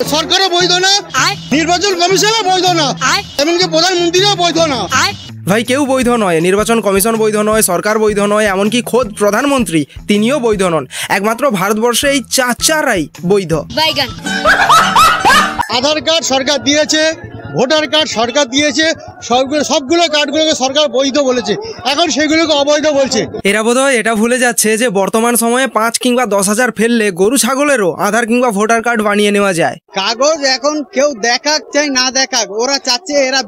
সরকারও বৈধ না, নির্বাচন কমিশনও বৈধ না, এমনকি প্রধানমন্ত্রীও বৈধ না। ভাই কেউ বৈধ নয়, নির্বাচন কমিশন বৈধ নয়, সরকার বৈধ নয়, এমনকি খোদ প্রধানমন্ত্রী তিনিও বৈধ নন। একমাত্র ভারতবর্ষে এই চাচারাই বৈধ। আধার কার্ড সরকার দিয়েছে, ভোটার কার্ড সরকার দিয়েছে, সবগুলো কার্ডগুলোকে সরকার বৈধ বলেছে, এখন সেগুলোকে অবৈধ বলছে। এরা বোধহয় এটা ভুলে যাচ্ছে যে বর্তমান সময়ে 5 কিংবা 10,000 ফেললে গরু ছাগলেরও আধার কিংবা ভোটার কার্ড বানিয়ে নেওয়া যায়। কাগজ এখন কেউ দেখাক চাই না দেখাক, ওরা চাচ্ছে এরা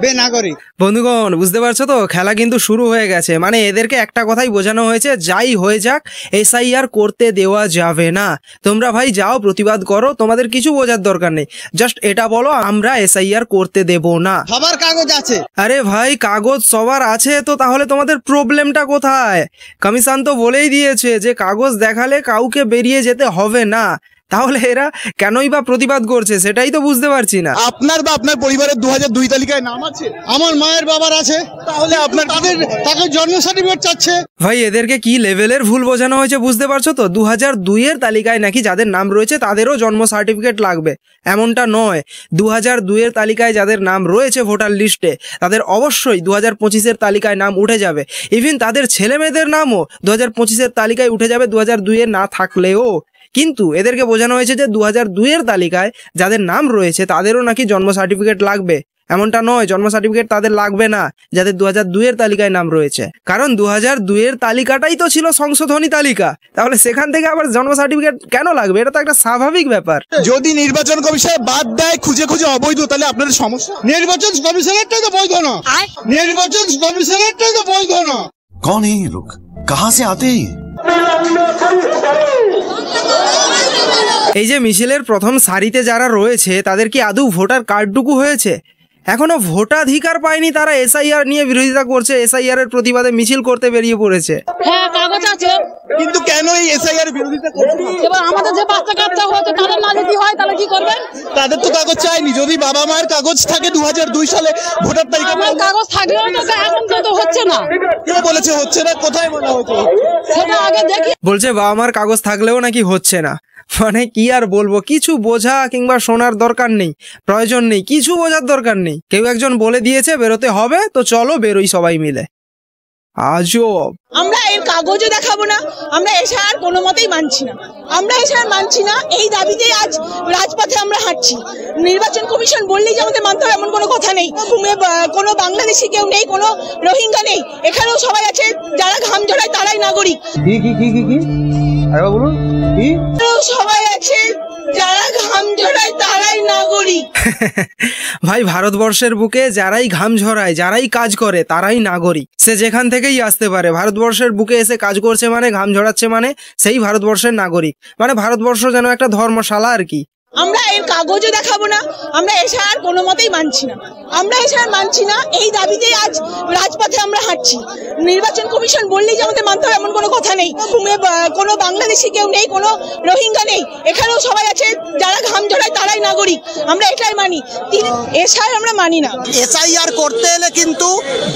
বেনাগরিক। বন্ধুগণ বুঝতে পারছো তো, খেলা কিন্তু শুরু হয়ে গেছে। মানে এদেরকে একটা কথাই বোঝানো হয়েছে, যাই হয়ে যাক SIR করতে দেওয়া যাবে না। তোমরা ভাই যাও প্রতিবাদ করো, তোমাদের কিছু বোঝার দরকার নেই, জাস্ট এটা বলো আমরা SIR করতে দেব না। সবার কাগজ আছে। আরে ভাই কাগজ সবার আছে তো তাহলে তোমাদের প্রবলেমটা কোথায়? কমিশন তো বলেই দিয়েছে যে কাগজ দেখালে কাউকে বেরিয়ে যেতে হবে না, তাহলে এরা কেনই বা প্রতিবাদ করছে সেটাই তো বুঝতে পারছি না। আপনার বা আপনার পরিবারের 2002 তালিকায় নাম আছে? আমার মায়ের বাবার আছে, তাহলে আপনার তাকে জন্ম সার্টিফিকেট চাচ্ছে। ভাই এদেরকে কি লেভেলের ভুল বোঝানো হয়েছে বুঝতে পারছো তো? 2002 এর তালিকায় নাকি যাদের নাম রয়েছে তাদেরও জন্ম সার্টিফিকেট লাগবে, এমনটা নয়। 2002 এর তালিকায় যাদের নাম রয়েছে ভোটার লিস্টে তাদের অবশ্যই 2025 এর তালিকায় নাম উঠে যাবে। ইভেন তাদের ছেলে মেয়েদের নামও 2025 এর তালিকায় উঠে যাবে 2002 এর না থাকলেও। কিন্তু এদেরকে বোঝানো হয়েছে যে 2002 এর তালিকায় যাদের নাম রয়েছে তাদেরও নাকি জন্ম সার্টিফিকেট লাগবে, এমনটা নয়। জন্ম সার্টিফিকেট তাদের লাগবে না যাদের 2002 এর তালিকায় নাম রয়েছে, কারণ 2002 এর তালিকাটাই তো ছিল সংশোধনী তালিকা, তাহলে সেখান থেকে আবার জন্ম সার্টিফিকেট কেন লাগবে? এটা তো একটা স্বাভাবিক ব্যাপার। যদি নির্বাচন কমিশন বাদ দেয় খুঁজে খুঁজে অবৈধ, তাহলে আপনাদের সমস্যা। নির্বাচন কমিশনারটাই তো বৈধ না, নির্বাচন কমিশনারটাই তো বৈধ না। कौन है ये लोग, कहां से आते हैं? এই যে মিছিলের প্রথম সারিতে যারা রয়েছে তাদের কি আদৌ ভোটার কার্ডটুকু হয়েছে? এখনো ভোটাধিকার পায়নি, তারা SIR নিয়ে বিরোধিতা করছে, SIR এর প্রতিবাদে মিছিল করতে বেরিয়ে পড়েছে। হ্যাঁ কাগজ আছে, কিন্তু কেন এই SIR বিরোধিতা করছে? এবার আমাদের যে বাচ্চা কাচ্চা হয়তো তাদের না যদি হয় তাহলে কি করবেন? তাদের তো কাগজ চাইনি। যদি বাবা মায়ের কাগজ থাকে 2002 সালে ভোটার তালিকা, আমার কাগজ থাকলেও তো এখন তো হচ্ছে না। কে বলেছে হচ্ছে না? কোথায় বলা হয়েছে? সেটা আগে দেখি। বলছে বাবা মার কাগজ থাকলেও নাকি হচ্ছে না। মানে কি আর বলবো, কিছু বোঝা কিংবা শোনার দরকার নেই, প্রয়োজন নেই, কিছু বোঝার দরকার নেই। কেউ একজন বলে দিয়েছে বেরোতে হবে, তো চলো বেরোই সবাই মিলে। আজব। আমরা এর কাগজও দেখাবো না, আমরা SIR কোনো মতেই মানছি না, আমরা SIR মানছি না। এই দাবিতেই আজ রাজপথে আমরা হাঁটছি। নির্বাচন কমিশন বললেই যে আমাদের মানতে হবে এমন কোনো কথা নেই। কোনো বাংলাদেশি কেউ নেই, কোনো রোহিঙ্গা নেই, এখানেও সবাই আছে যারা ঘাম ঝরায় তারাই নাগরিক। আরে বলুন কি? সবাই আছে যারা ঘাম ঝরায় তারাই নাগরিক। ভাই ভারতবর্ষের বুকে যারাই ঘাম ঝরায়, যারাই কাজ করে তারাই নাগরিক। সে যেখান থেকেই আসতে পারে, ভারতবর্ষের বুকে এসে কাজ করছে মানে, ঘাম ঝরাচ্ছে মানে সেই ভারতবর্ষের নাগরিক। মানে ভারতবর্ষ যেন একটা ধর্মশালা আর কি। আমরা এর কাগজও দেখাবো না, আমরা SIR কোনো মতেই মানছি না, আমরা SIR মানছি না। এই দাবিতেই আজ রাজপথে আমরা হাঁটছি। নির্বাচন কমিশন বললেই যে আমাদের মানতে হবে এমন কোনো কথা নেই। কোনো বাংলাদেশি কেউ নেই, কোনো রোহিঙ্গা নেই, এখানেও সবাই আছে যারা ঘাম ঝরায় তারাই নাগরিক। আমরা এটাই মানি, SIR আমরা মানি না। SIR করতে এলে কিন্তু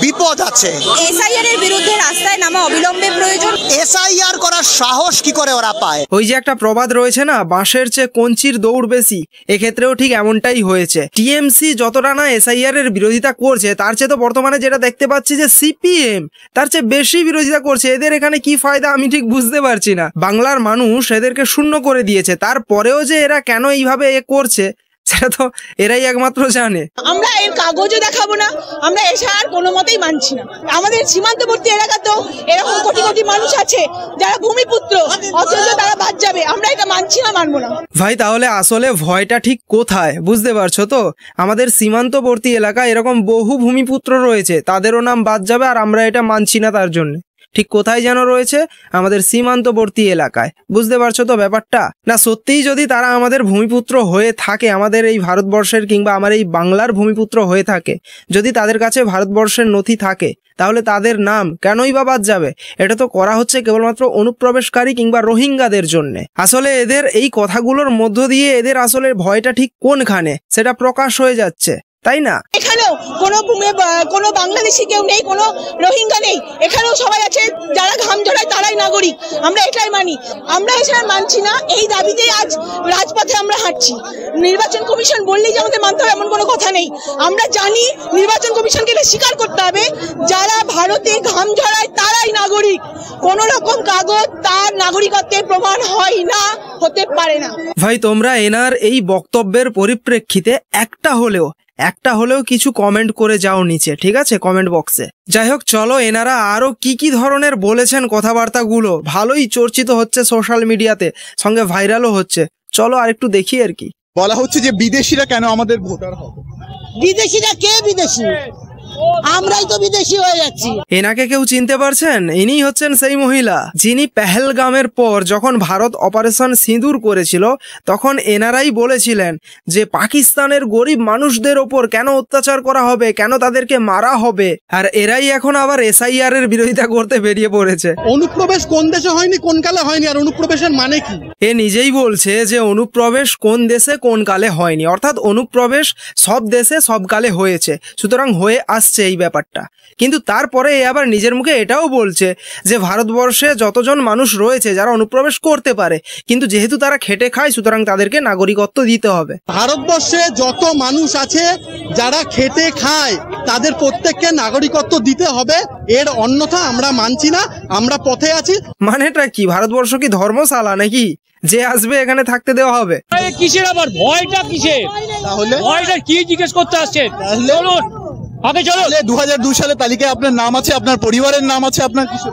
বিপদ আছে। SIR এর বিরুদ্ধে রাস্তায় নামা অবিলম্বে প্রয়োজন। SIR করার সাহস কি করে ওরা পায়? ওই যে একটা প্রবাদ রয়েছে না, বাঁশের চেয়ে কঞ্চির দৌড় বেশি, এক্ষেত্রেও ঠিক এমনটাই হয়েছে। TMC যতটা না SIR এর বিরোধিতা করছে তার চেয়ে তো বর্তমানে যেটা দেখতে পাচ্ছি যে CPM তার চেয়ে বেশি বিরোধিতা করছে। এদের এখানে কি ফায়দা আমি ঠিক বুঝতে পারছি না। বাংলার মানুষ এদেরকে শূন্য করে দিয়েছে, তারপরেও যে এরা কেন এইভাবে করছে সেটা তো এরাই একমাত্র জানে। আমরা এর কাগজও দেখাবো না, আমরা SIR কোনো মতেই মানছি না। আমাদের সীমান্তবর্তী এলাকাতেও এরকম কোটি কোটি মানুষ আছে যারা ভূমিপুত্র, অথচ তারা বাদ যাবে। আমরা এটা মানছি না, মানবো না। ভাই তাহলে আসলে ভয়টা ঠিক কোথায় বুঝতে পারছো তো? আমাদের সীমান্তবর্তী এলাকায় এরকম বহু ভূমিপুত্র রয়েছে, তাদেরও নাম বাদ যাবে আর আমরা এটা মানছি না। তার জন্য ঠিক কোথায় যেন রয়েছে? আমাদের সীমান্তবর্তী এলাকায়। বুঝতে পারছো তো ব্যাপারটা? না সত্যিই যদি তারা আমাদের ভূমিপুত্র হয়ে থাকে, আমাদের এই ভারতবর্ষের কিংবা আমার এই বাংলার ভূমিপুত্র হয়ে থাকে, যদি তাদের কাছে ভারতবর্ষের নথি থাকে, তাহলে তাদের নাম কেনই বা বাদ যাবে? এটা তো করা হচ্ছে কেবলমাত্র অনুপ্রবেশকারী কিংবা রোহিঙ্গাদের জন্য। আসলে এদের এই কথাগুলোর মধ্য দিয়ে এদের আসলে ভয়টা ঠিক কোনখানে সেটা প্রকাশ হয়ে যাচ্ছে, তাই না? এখানেও কোনো বাংলাদেশি কেউ নেই, কোনো রোহিঙ্গা নেই, এখানেও সবাই আছে, যারা ঘাম ঝরায় তারাই নাগরিক, আমরা এটাই মানি। আমরা এছাড়া মানছি না, এই দাবিতেই আজ রাজপথে আমরা হাঁটছি। নির্বাচন কমিশন বললেই যে আমাদের মানতে হবে এমন কোনো কথা নেই। আমরা জানি নির্বাচন কমিশনকে এটা স্বীকার করতে হবে, যারা ভারতে ঘাম ঝরায় তারাই নাগরিক, কোন রকম কাগজ তার নাগরিকত্বের প্রমাণ হয় না, হতে পারে না। ভাই তোমরা এনার এই বক্তব্যের পরিপ্রেক্ষিতে একটা হলেও কিছু কমেন্ট করে যাও নিচে, ঠিক আছে, কমেন্ট বক্সে। যাই হোক, চলো এনারা আরো কি ধরনের বলেছেন কথাবার্তাগুলো, ভালোই চর্চিত হচ্ছে সোশ্যাল মিডিয়াতে, সঙ্গে ভাইরালও হচ্ছে। চলো আর একটু দেখি আর কি বলা হচ্ছে যে বিদেশিরা কেন আমাদের ভোটার হবে। বিদেশিরা কে বিদেশি? আমরাই তো বিদেশি হয়ে যাচ্ছি। এনাকে কেউ চিনতে পারছেন? ইনি হচ্ছেন সেই মহিলা যিনি পেহেলগামের পর যখন ভারত অপারেশন সিঁদুর করেছিল তখন এনারাই বলেছিলেন যে পাকিস্তানের গরিব মানুষদের ওপর কেন অত্যাচার করা হবে, কেন তাদেরকে মারা হবে, আর এরাই এখন আবার SIR এর বিরোধিতা করতে বেরিয়ে পড়েছে। অনুপ্রবেশ কোন দেশে হয়নি, কোন কালে হয়নি, আর অনুপ্রবেশের মানে কি? এ নিজেই বলছে যে অনুপ্রবেশ কোন দেশে কোন কালে হয়নি, অর্থাৎ অনুপ্রবেশ সব দেশে সব কালে হয়েছে, সুতরাং হয়ে আসছে এই ব্যাপারটা। কিন্তু তারপরে এ আবার নিজের মুখে এটাও বলছে যে ভারতবর্ষে যতজন মানুষ রয়েছে যারা অনুপ্রবেশ করতে পারে, কিন্তু যেহেতু তারা খেটে খায় সুতরাং তাদেরকে নাগরিকত্ব দিতে হবে। ভারতবর্ষে যত মানুষ আছে যারা খেটে খায় তাদের প্রত্যেককে নাগরিকত্ব দিতে হবে, এর অন্যথা আমরা মানছি না, আমরা পথে আছি। মানেটা কি? ভারতবর্ষ কি ধর্মশালা নাকি যে আসবে এখানে থাকতে দেওয়া হবে? কিসের আবার ভয়টা কিসের? তাহলে ভয়টা কি জিজ্ঞেস করতে আসছেন? চলুন আগে চলো। 2002 সালে তালিকায় আপনার নাম আছে, আপনার পরিবারের নাম আছে, আপনার কিছু?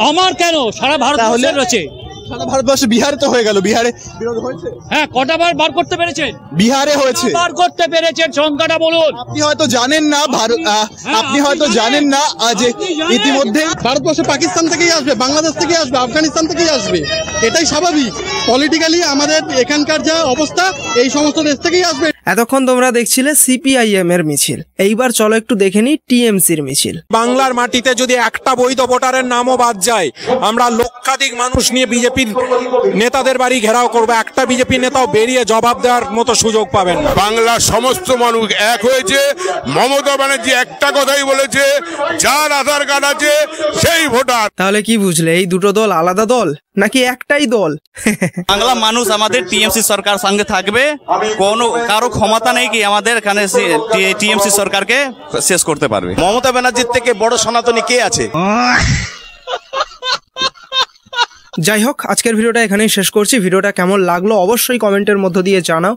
আমার কেন, সারা ভারতবর্ষের রয়েছে। সারা ভারতবর্ষে, বিহারে তো হয়ে গেল, বিহারে বিরোধ হয়েছে। হ্যাঁ, কটা বার করতে পেরেছেন? বিহারে হয়েছে। বার করতে পেরেছেন, সংখ্যাটা বলুন। আপনি হয়তো জানেন না আপনি হয়তো জানেন না যে ইতিমধ্যে ভারতবর্ষে পাকিস্তান থেকেই আসবে, বাংলাদেশ থেকেই আসবে, আফগানিস্তান থেকেই আসবে, এটাই স্বাভাবিক। পলিটিক্যালি আমাদের এখানকার যা অবস্থা, এই সমস্ত দেশ থেকেই আসবে। এতক্ষণ তোমরা দেখছিলে CPIM এর মিছিল, এইবার চলো একটু দেখে নি TMCর মিছিল। বাংলার মাটিতে যদি একটা বৈধ ভোটারের নামও বাদ যায়, আমরা লক্ষাধিক মানুষ নিয়ে বিজেপির নেতাদের বাড়ি ঘেরাও করবো, একটা বিজেপি নেতাও বেরিয়ে জবাব দেওয়ার মতো সুযোগ পাবেন না। বাংলার সমস্ত মানুষ এক হয়েছে। মমতা ব্যানার্জি একটা কথাই বলেছে, যার আধার কার্ড আছে সেই ভোটার। তাহলে কি বুঝলে, এই দুটো দল আলাদা দল নাকি একটাই দল? বাংলা মানুষ আমাদের TMC সরকার সঙ্গে থাকবে, কোনো কারো ক্ষমতা নেই কি আমাদের এখানে TMC সরকারকে শেষ করতে পারবে। মমতা ব্যানার্জির থেকে বড় সনাতনী কে আছে? যাই হোক, আজকের ভিডিওটা এখানেই শেষ করছি। ভিডিওটা কেমন লাগলো অবশ্যই কমেন্টের মধ্য দিয়ে জানাও।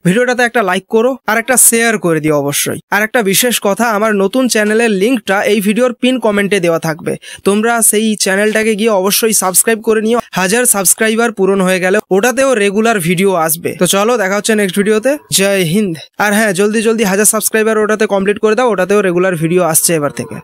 ভিডিওটাতে একটা লাইক করো আর একটা শেয়ার করে দিও অবশ্যই। আর একটা বিশেষ কথা, আমার নতুন চ্যানেলের লিঙ্কটা এই ভিডিওর পিন কমেন্টে দেওয়া থাকবে, তোমরা সেই চ্যানেলটাকে গিয়ে অবশ্যই সাবস্ক্রাইব করে নিও। 1000 সাবস্ক্রাইবার পূরণ হয়ে গেলে ওটাতেও রেগুলার ভিডিও আসবে। তো চলো, দেখা হচ্ছে নেক্সট ভিডিওতে। জয় হিন্দ। আর হ্যাঁ, জলদি 1000 সাবস্ক্রাইবার ওটাতে কমপ্লিট করে দাও, ওটাতেও রেগুলার ভিডিও আসছে এবার থেকে।